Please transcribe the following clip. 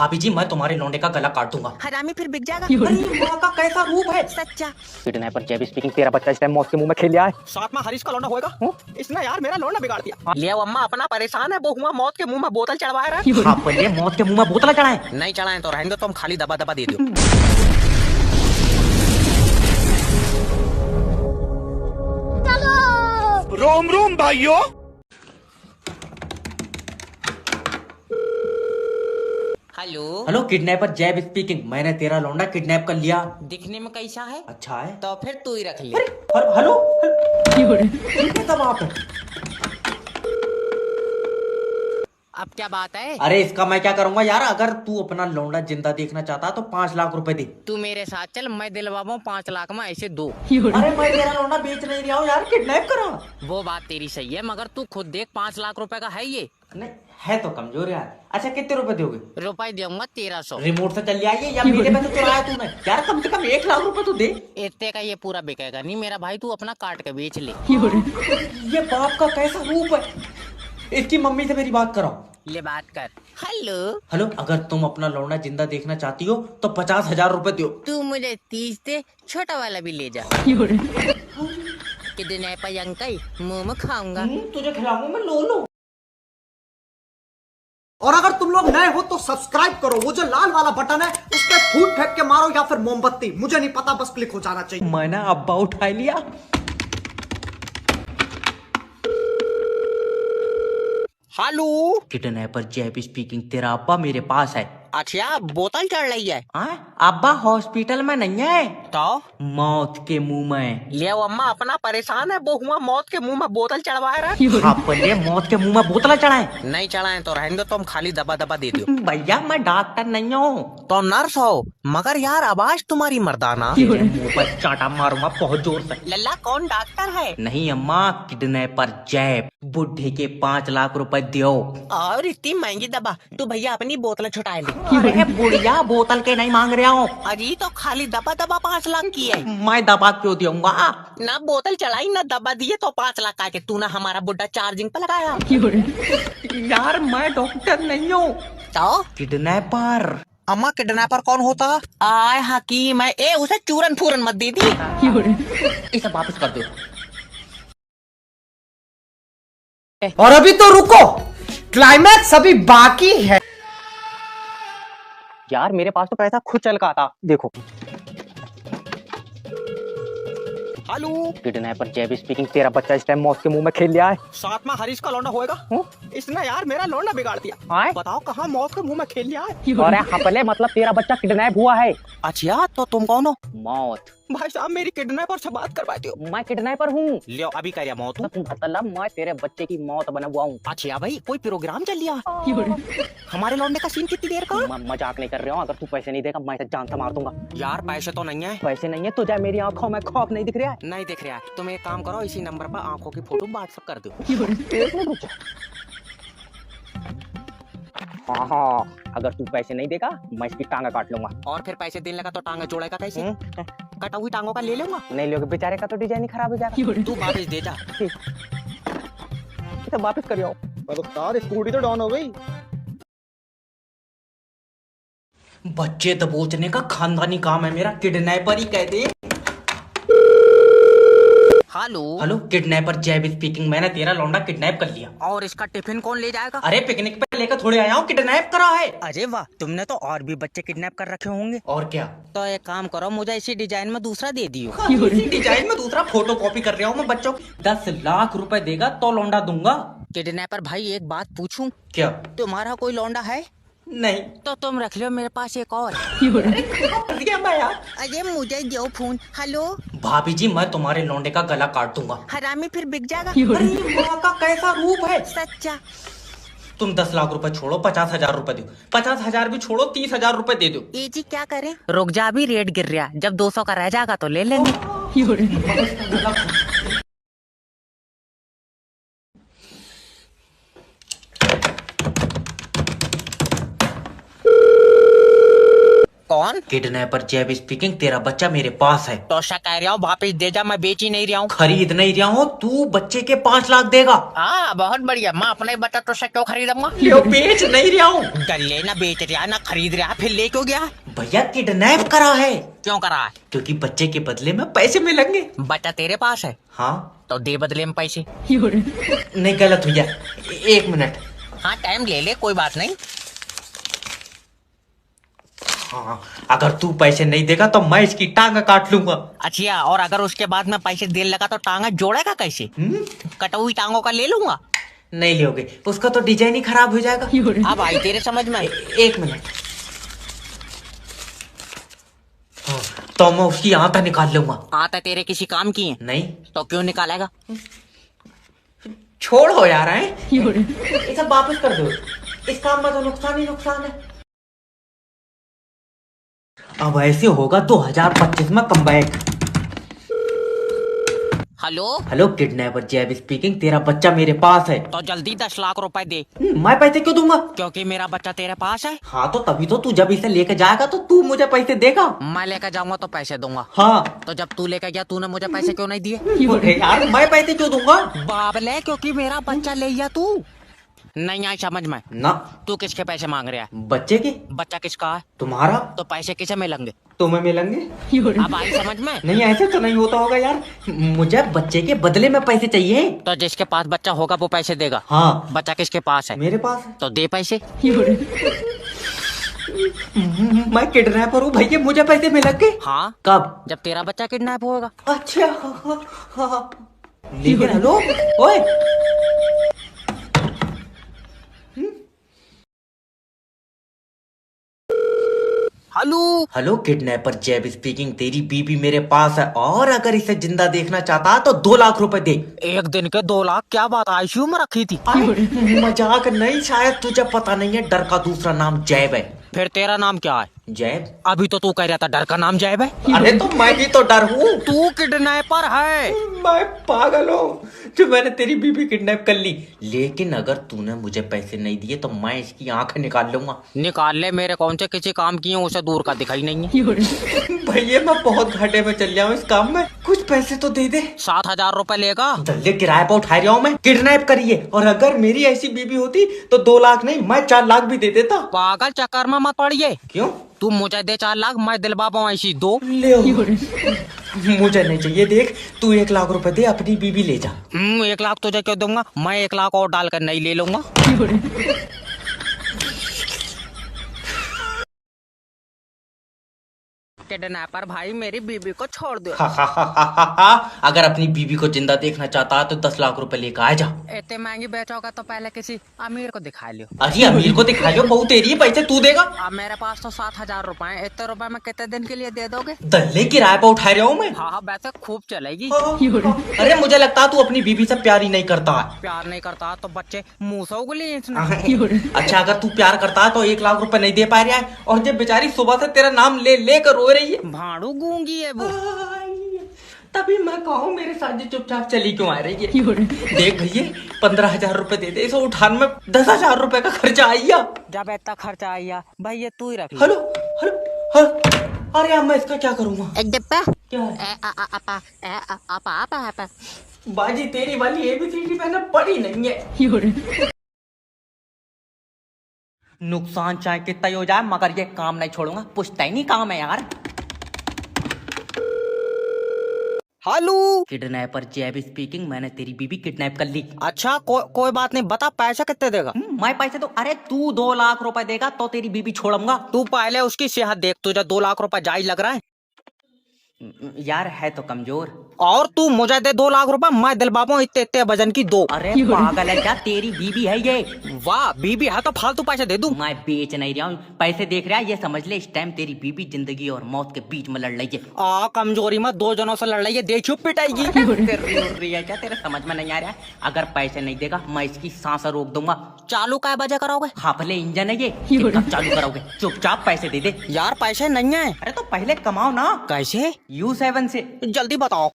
भाभी जी मैं तुम्हारे लौंडे का गला काट दूंगा। हरामी फिर बिक जाएगा। अरे माँ का कैसा रूप है। सच्चा। किडनैपर जेबी स्पीकिंग, तेरा बच्चा इस टाइम मौत के मुंह में खेल लिया है। साथ में हरीश का लौंडा होएगा। इसने यार मेरा लौंडा बिगाड़ दिया। ले अम्मा अपना परेशान है, वो हुआ मौत के मुंह में बोतल चढ़वा रहा है। आप पहले मौत के मुंह में बोतल चढ़ाए। नहीं चढ़ाए तो रहेंगे, तुम खाली दबा दबा दे दो। रोम रोम भाइयों। हेलो हेलो किडनैपर जैब स्पीकिंग। मैंने तेरा लौंडा किडनैप कर लिया। दिखने में कैसा है? अच्छा है। तो फिर तू ही रख ले। हेलो तब आप अब क्या बात है? अरे इसका मैं क्या करूंगा यार। अगर तू अपना लौंडा जिंदा देखना चाहता तो 5 लाख रुपए दे। तू मेरे साथ चल, मैं दिलवाऊं 5 लाख में ऐसे दो। अरे मैं तेरा लौंडा बेच नहीं रहा हूँ यार, किडनैप करा। वो बात तेरी सही है, मगर तू खुद देख 5 लाख रुपए का है ये। नहीं है तो कमजोर यार। अच्छा कितने रुपए दोगे? रुपए दूंगा 1300। रिमोट से चल आइए या मेरे पैसे चुराया तूने यार। कम से कम 1 लाख रुपए तो दे। इतने का ये पूरा बिकेगा नहीं मेरा भाई, तू अपना काट के बेच ले। ये बाप का कैसा रूप है। इसकी मम्मी से मेरी बात कराओ। ले बात कर। हेलो हेलो अगर तुम अपना लौंडा जिंदा देखना चाहती हो तो 50,000 रुपए दो। तू मुझे 30 दे, छोटा वाला भी ले जा। कितने पे अंकल मुंह में खाऊंगा। तुझे खिलाऊंगा मैं, लो। और अगर तुम लोग नए हो तो सब्सक्राइब करो, वो जो लाल वाला बटन है उस पर फूट फेंक के मारो या फिर मोमबत्ती, मुझे नहीं पता, बस क्लिक हो जाना चाहिए। मैंने अब्बा उठा लिया। हेलो किडनैपर जैब स्पीकिंग। तेरा अब्बा मेरे पास है। अच्छा बोतल चढ़ रही है। अब्बा हॉस्पिटल में नहीं है तो मौत के मुंह में। ले अम्मा अपना परेशान है, वो हुआ मौत के मुंह में बोतल चढ़वा रहा है। आप पहले मौत के मुंह में बोतल चढ़ाए। नहीं चढ़ाए तो रहेंगे, तुम खाली दबा दबा दे दो। भैया मैं डॉक्टर नहीं हूँ। तो नर्स हो, मगर यार आवाज तुम्हारी मर्दाना। मुंह पर चाटा मारूंगा बहुत जोर से। लल्ला कौन डॉक्टर है? नहीं अम्मा, किडनैपर जैब। बुढ़े के 5 लाख रुपए दो। और इतनी महंगी दबा, तू भैया अपनी बोतल छुटा ले। अरे बुढ़िया बोतल के नहीं मांग रहा हूँ। अजी तो खाली दबा दबा 5 लाख की है। मैं दबा क्यों दूंगा? ना बोतल चढ़ाई ना दबा दिए तो 5 लाख का के तू ना हमारा बुढ़ा चार्जिंग पे लगाया। यार मैं डॉक्टर नहीं हूँ, तो किडनैपर। अम्मा किडनैपर कौन होता? आय हकीम है। ए उसे चूरन फूरन मत दे दी। इसे वापस कर दो। और अभी तो रुको, क्लाइमैक्स अभी बाकी है। यार मेरे पास तो पैसा खुद चल का था, देखो। हेलो किडनैपर जेबी स्पीकिंग, तेरा बच्चा इस टाइम मौत के मुंह में खेल लिया है। साथ में हरीश का लौंडा होएगा। इसने यार मेरा लौंडा बिगाड़ दिया। आए? बताओ कहाँ मौत के मुंह में खेल लिया है। अरे हपले मतलब तेरा बच्चा किडनैप हुआ है। अच्छा तो तुम कौन हो? मौत। भाई साहब मेरी किडनैपर से बात करवाती हो। मैं किडनैपर हूँ। लियो अभी कर मौत। मतलब मैं तेरे बच्चे की मौत बना हुआ हूँ। अच्छा भाई कोई प्रोग्राम चल लिया। हमारे लौंडे का सीन कितनी देर का? मजाक नहीं कर रहा हूँ, अगर तू पैसे नहीं देगा मैं इसे जान से मार दूंगा। यार पैसे तो नहीं है। पैसे नहीं है तुझे मेरी आंखों में खौफ नहीं दिख रहा है? नहीं दिख रहा है। तुम एक काम करो, इसी नंबर पर आंखों की फोटो व्हाट्सएप कर दो। एक मिनट रुक जा। हाँ, अगर तू पैसे नहीं देगा मैं इसकी टांगा काट लूंगा। और फिर पैसे देने लगा तो टांगा जोड़ेगा कैसे? कटा हुई टांगों का ले लूंगा। नहीं लोगे, बेचारे का तो डिजाइन ही खराब हो जाएगा। तू वापस दे जा। इसे वापस करियो। स्कूटी तो डाउन हो गई। बच्चे दबोचने का खानदानी काम है मेरा, किडनैपर ही कह दे। हेलो हेलो किडनैपर जैब स्पीकिंग। मैंने तेरा लौंडा किडनैप कर लिया। और इसका टिफिन कौन ले जाएगा? अरे पिकनिक पे लेकर थोड़े आया हूँ, किडनैप करा है। अरे वाह, तुमने तो और भी बच्चे किडनैप कर रखे होंगे। और क्या? तो एक काम करो, मुझे इसी डिजाइन में दूसरा दे दियो। इसी डिजाइन में दूसरा फोटो कॉपी कर रहा हूँ मैं बच्चों की। 10 लाख रुपए देगा तो लौंडा दूंगा। किडनैपर भाई एक बात पूछूं? क्या? तुम्हारा कोई लौंडा है? नहीं। तो तुम रख लो, मेरे पास एक और। अरे मुझे दो फोन। हेलो भाभी जी मैं तुम्हारे लौंडे का गला काट दूंगा। हरामी फिर बिक जाएगा। अरे माँ का कैसा रूप है। सच्चा। तुम 10 लाख रुपए छोड़ो, 50,000 रुपए दो। 50,000 भी छोड़ो, 30,000 रुपए दे दो। ये जी क्या करें? रुक जा, अभी रेट गिर रहा, जब 200 का रह जाएगा तो ले लेंगे। कौन? किडनैपर जैब स्पीकिंग, तेरा बच्चा मेरे पास है। तो ऐसा कह रहा हूँ वापिस दे जा, मैं बेच ही नहीं रहा हूँ। खरीद नहीं रहा हूँ, तू बच्चे के 5 लाख देगा। हाँ बहुत बढ़िया, मैं अपने बच्चा तो क्यों खरीदूंगा? ले, बेच नहीं रहा हूँ। गले ना बेच रहा ना खरीद रहा, फिर ले क्यों गया? भैया किडनैप करा है। क्यों करा है? क्योंकि बच्चे के बदले में पैसे मिलेंगे। बच्चा तेरे पास है हाँ तो दे बदले में पैसे। नहीं, गलत भैया, 1 मिनट। हाँ टाइम ले ले, कोई बात नहीं। हाँ, अगर तू पैसे नहीं देगा तो मैं इसकी टांग काट लूंगा। अच्छा, और अगर उसके बाद में पैसे देने लगा तो टांगा जोड़ेगा कैसे? कटी हुई टांगों का ले लूंगा। नहीं लोगे, उसका तो डिजाइन ही खराब हो जाएगा। अब आई तेरे समझ में? 1 मिनट। हाँ, तो मैं उसकी आंता निकाल लूंगा। आता तेरे किसी काम की है? नहीं तो क्यों निकालेगा? छोड़ हो जा रहा है, ये सब वापस कर दो। इस काम में तो नुकसान ही नुकसान है। अब ऐसे होगा 2025 में कमबैक। हेलो हेलो किडनैपर जैब स्पीकिंग, तेरा बच्चा मेरे पास है। तो जल्दी 10 लाख रुपए दे। मैं पैसे क्यों दूंगा? क्योंकि मेरा बच्चा तेरे पास है। हाँ तो तभी तो तू जब इसे लेके जाएगा तो तू मुझे पैसे देगा। मैं लेकर जाऊंगा तो पैसे दूंगा। हाँ तो जब तू लेकर गया तूने मुझे पैसे क्यों नहीं दिए? अरे यार, मैं पैसे क्यों दूंगा? बाबले, क्योंकि मेरा बच्चा ले गया तू। नहीं आई समझ में? ना, तू किसके पैसे मांग रहा है? बच्चे के। बच्चा किसका है? तुम्हारा। तो पैसे किसे मिलेंगे? तुम्हें मिलेंगे। अब आई समझ में? नहीं, ऐसे तो नहीं होता होगा यार, मुझे बच्चे के बदले में पैसे चाहिए। तो जिसके पास बच्चा होगा वो पैसे देगा। हाँ, बच्चा किसके पास है? मेरे पास है। तो दे पैसे। मैं किडनैपर हूँ भैया, मुझे पैसे मिलेंगे। हाँ कब? जब तेरा बच्चा किडनैप होगा। अच्छा हाँ। लेकिन हेलो, ओए हेलो किडनैपर जैब स्पीकिंग, तेरी बीबी मेरे पास है और अगर इसे जिंदा देखना चाहता है तो 2 लाख रुपए दे। एक दिन के 2 लाख? क्या बात, आईसीयू में रखी थी? मजाक नहीं, शायद तुझे पता नहीं है, डर का दूसरा नाम जैब है। फिर तेरा नाम क्या है? जैब। अभी तो तू कह रहा था डर का नाम जैब है। अरे तो मैं भी तो डर हूँ। तू किडनैपर है। मैं पागल हूँ जो मैंने तेरी बीबी किडनैप कर ली। लेकिन अगर तूने मुझे पैसे नहीं दिए तो मैं इसकी आंख निकाल लूंगा। निकाल ले, मेरे कौन से किसी काम की है, उसे दूर का दिखाई नहीं है। भैया मैं बहुत घाटे में चल रहा हूँ इस काम में, कुछ पैसे तो दे दे। 7,000 रुपए लेगा? जल्दी किराए पर उठा रहा हूँ मैं, किडनैप करिए। और अगर मेरी ऐसी बीबी होती तो 2 लाख नहीं, मैं 4 लाख भी दे देता। पागल, चक्कर में मत पड़िए। क्यों? तू मुझे दे 4 लाख, मैं दिलवा पाऊँ ऐसी 2। ले मुझे नहीं चाहिए, देख तू 1 लाख रुपए दे, अपनी बीबी ले जा। 1 लाख तुझे क्यों दूंगा? मैं 1 लाख और डालकर नहीं ले लूंगा। किडनैपर भाई, मेरी बीबी को छोड़ दो। अगर अपनी बीबी को जिंदा देखना चाहता है तो 10 लाख रुपए लेकर आ जा। इतने महंगी बेचोगा तो पहले किसी अमीर को दिखा लियो। अरे अमीर को दिखा लो, बहुत तेरी है, पैसे तू देगा। अब मेरे पास तो 7,000 रुपए हैं। इतने रुपए में कितने दिन के लिए दे दोगे? दल्ले किराए पर उठा रहा हूँ मैं। हाँ वैसे खूब चलेगी। अरे मुझे लगता है तू अपनी बीबी से प्यार ही नहीं करता है। प्यार नहीं करता तो बच्चे मुंह से उगली इसने। अच्छा अगर तू प्यार करता है तो 1 लाख रुपए नहीं दे पा रहा है, और जब बेचारी सुबह से तेरा नाम ले लेकर रो रही है। भाड़ू गूंगी है वो। तभी मैं कहूँ मेरे साथ जो चुपचाप चली क्यों आ रही है। देख भैया 15,000 रुपए दे दे, इसे उठाने में 10,000 रुपए का खर्चा आइया। जब इतना खर्चा आया भाई, ये तू ही रख। हेलो हेलो हाँ। अरे अब मैं इसका क्या करूँगा? एक डिब्बा क्या है? बाजी तेरी वाली ABCD मैंने पढ़ी नहीं है। नुकसान चाहे कितना ही हो जाए मगर ये काम नहीं छोड़ूंगा, पुछता ही नहीं काम है यार। हेलो किडनैपर जैब स्पीकिंग, मैंने तेरी बीबी किडनैप कर ली। अच्छा कोई बात नहीं, बता पैसा कितने देगा? मैं पैसे तो, अरे तू 2 लाख रुपए देगा तो तेरी बीबी छोड़ूंगा। तू पहले उसकी सेहत देख, तुझे 2 लाख रुपए जायज लग रहा है? यार है तो कमजोर। और तू मुझे दे 2 लाख रुपए, मैं दिलवा पाऊँ इतने इतने वजन की 2। अरे पागल है क्या, तेरी बीबी है ये। वाह, बीबी है तो फालतू पैसे दे दूं? मैं बेच नहीं रहा हूँ, पैसे देख रहा है, ये समझ ले इस टाइम तेरी बीबी जिंदगी और मौत के बीच में लड़ रही है। कमजोरी में 2 जनों से लड़ रही है, देखियो पिटाएगी। रही है क्या, तेरे समझ में नहीं आ रहा है? अगर पैसे नहीं देगा मैं इसकी सांस रोक दूंगा। चालू काय बजे करोगे? हाफले इंजन है ये, कब चालू करोगे? चुपचाप पैसे दे दे। यार पैसे नहीं है। अरे तो पहले कमाओ ना। कैसे? U7 से। जल्दी बताओ।